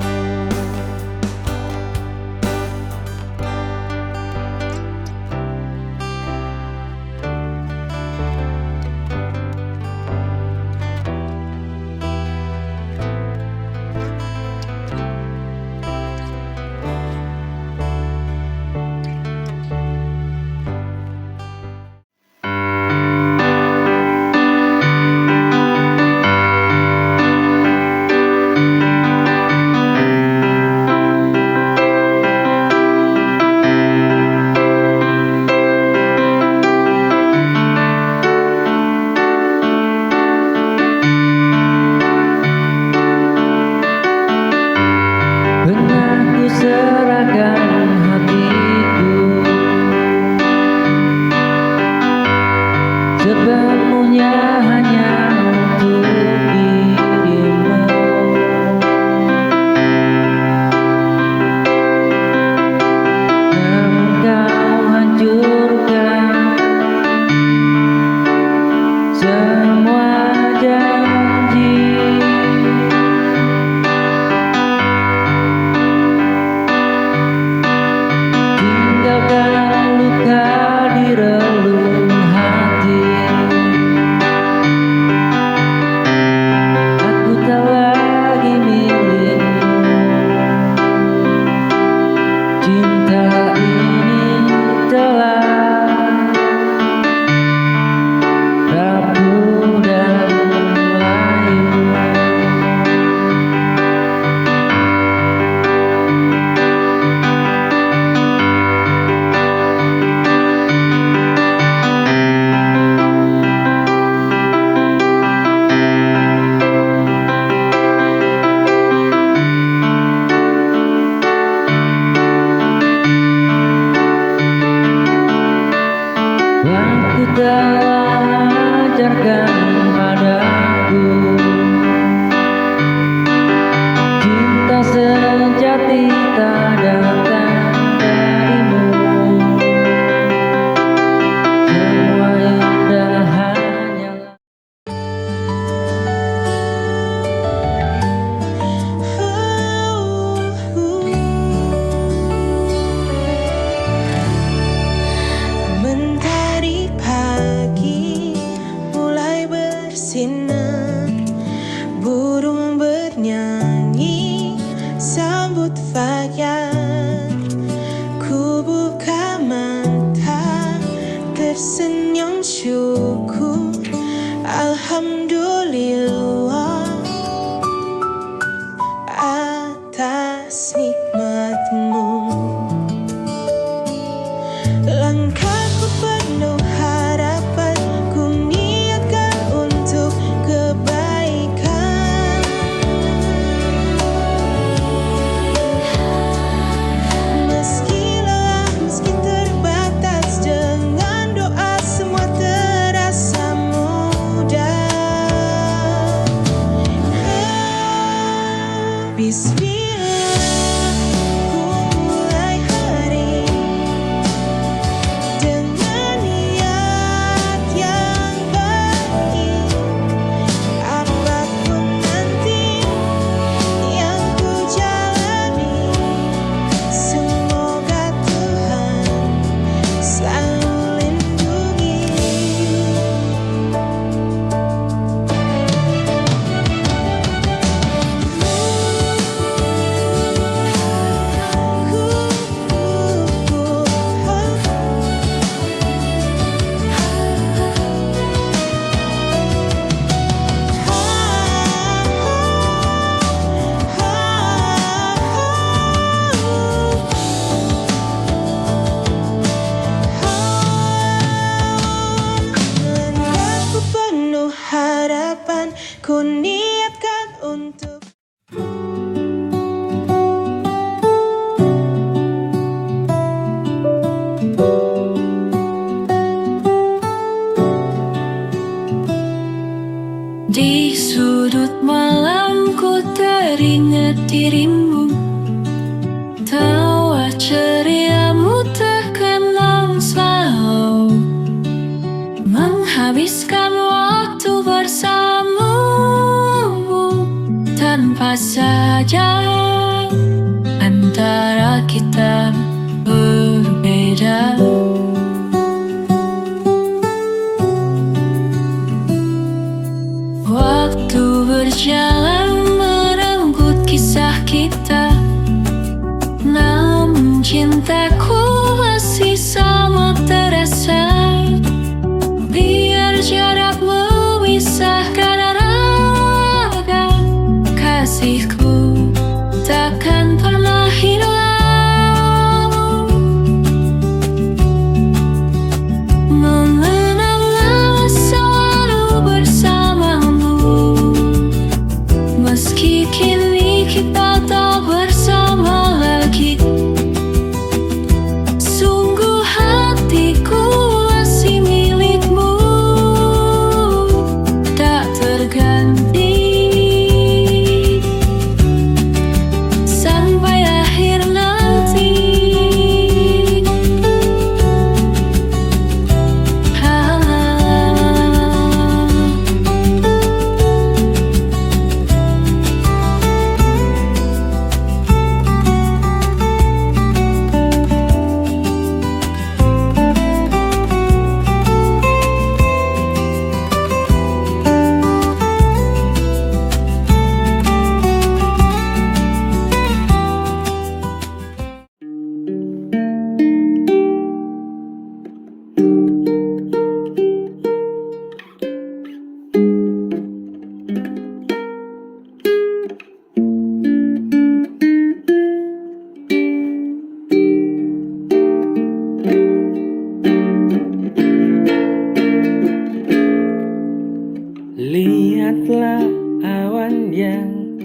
Pernah ku serahkan hatiku sepenuhnya hanya untuk dirimu. Namun kau hancurkan semua janji. Tinggalkan luka di relung hati. sirna, burung bernyanyi sambut fajar. Ku buka mata, tersenyum syukur, alhamdulillah atas nikmatmu. Langkahku penuh harapan, ku niatkan untuk kebaikan. Meski lelah, meski terbatas, dengan doa semua terasa mudah. Bismillah, ku mulai hari dengan niat yang baik. Apapun nanti yang ku jalani, semoga Tuhan selalu lindungi. Langkahku penuh harapan, ku niatkan untuk Di sudut malam ku teringat dirimu, tawa ceriamu terkenang selalu, menghabiskan waktu bersamamu. Tanpa sadar antara kita berbeda. Waktu berjalan merenggut kisah kita, namun cintaku masih sama terasa. Biar jarak memisahkan raga, kasihku takkan pernah hilang. Mengenang selalu bersamamu, meski kini kita tak bersama lagi. Sungguh hatiku masih milikmu, tak terganti. Sampai akhir nanti. Lihatlah awan yang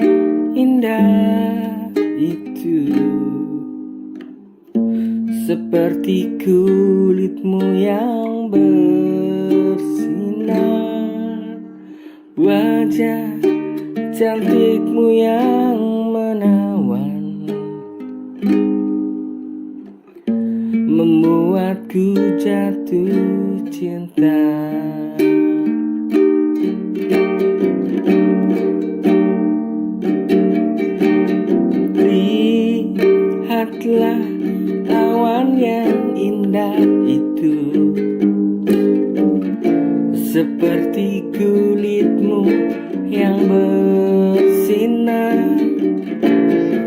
indah itu, seperti kulitmu yang bersinar, wajah cantikmu yang menawan, membuatku jatuh cinta. Lihatlah awan yang indah itu, seperti kulitmu yang bersinar,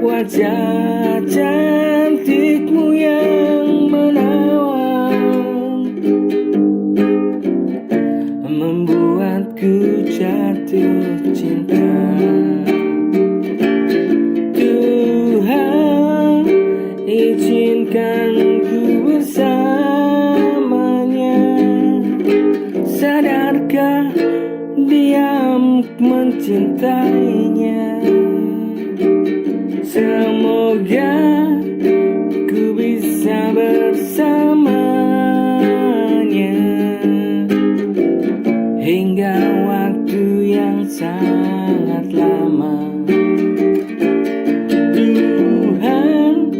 wajah cantikmu yang menawan, membuatku jatuh cinta. Tuhan, izinkan ku bersamanya. Sadarkah dia mencintainya? Semoga ku bisa bersamanya hingga waktu yang sangat lama. Tuhan,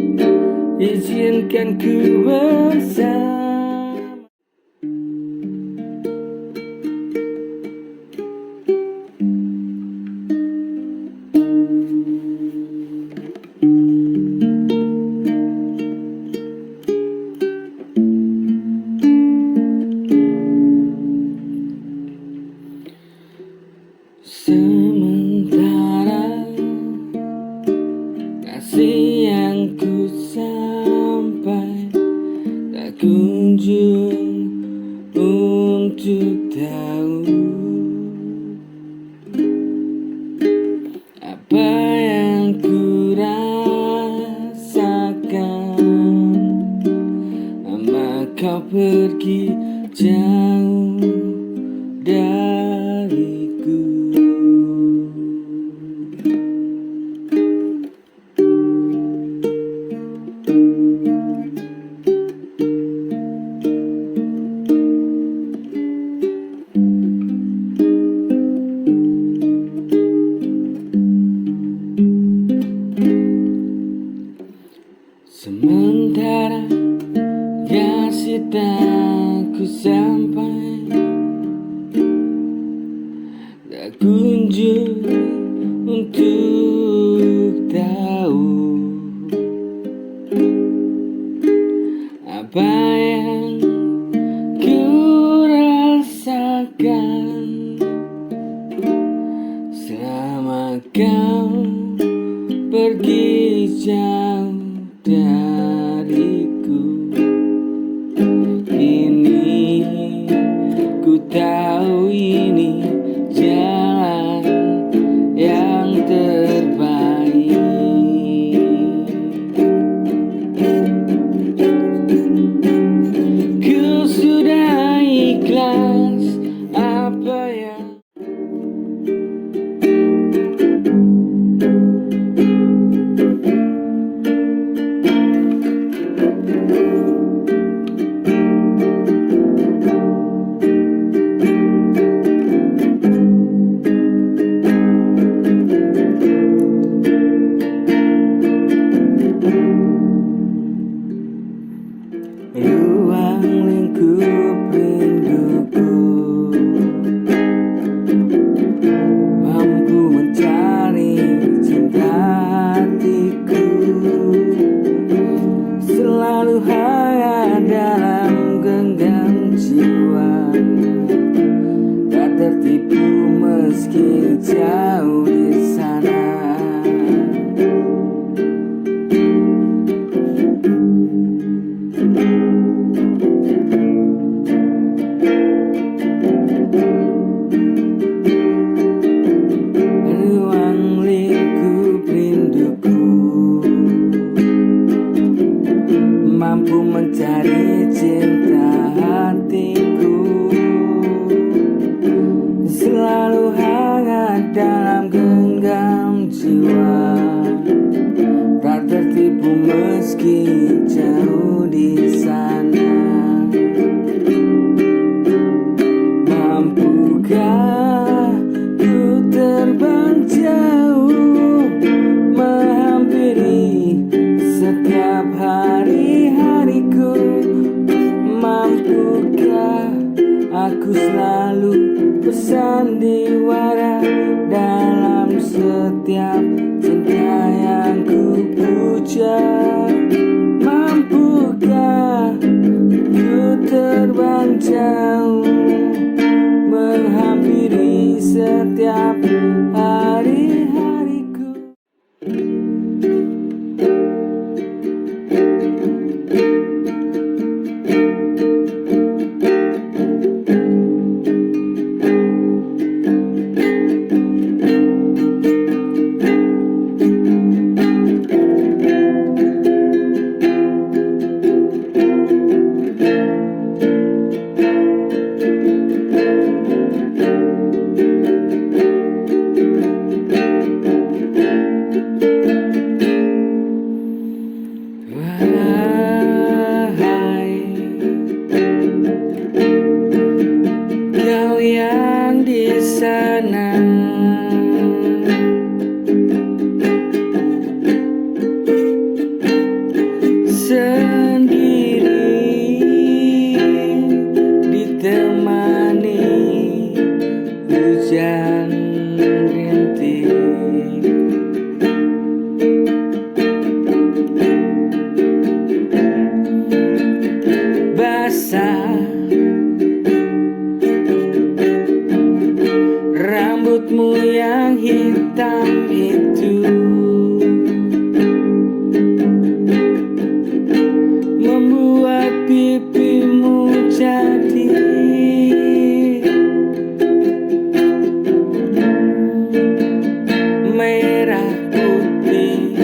izinkan ku bersama. Sementara kasih yang ku sampai tak kunjung untuk tahu apa yang ku rasakan, lama kau pergi jauh dariku. Sementara kasih tak ku sampai, tak kunjung untuk tahu apa yang ku rasakan selama kau pergi jauh dariku. Kini ku tahu ini jalan yang terbaik. Ku sudah ikhlas apa yang ruang lingkup rinduku mampu mencari cinta hatiku, selalu hangat dalam genggam jiwa, tak tertipu meski jauh di sana. Ruang lingkup rinduku mampu mencari cinta hatiku, selalu hangat dalam genggam jiwa, tak tertipu meski jauh di sana. Mampukah ku terbang jauh menghampiri setiap hari-hariku? Mampukah aku selalu bersandiwara dalam setiap cinta yang ku puja? Mampukah ku terbang jauh menghampiri di setiap hari-hariku. Wahai kau yang di sana, sendiri ditemani hujan rintik. Basah rambutmu yang hitam itu, membuat pipimu jadi merah putih.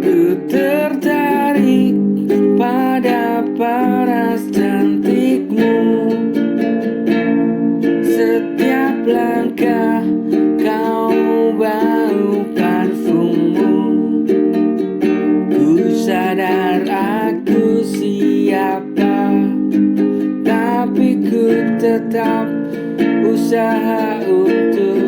Ku tertarik pada paras cantikmu, setiap langkah kau bau parfummu. Ku sadar aku siapa, tapi ku tetap usaha untuk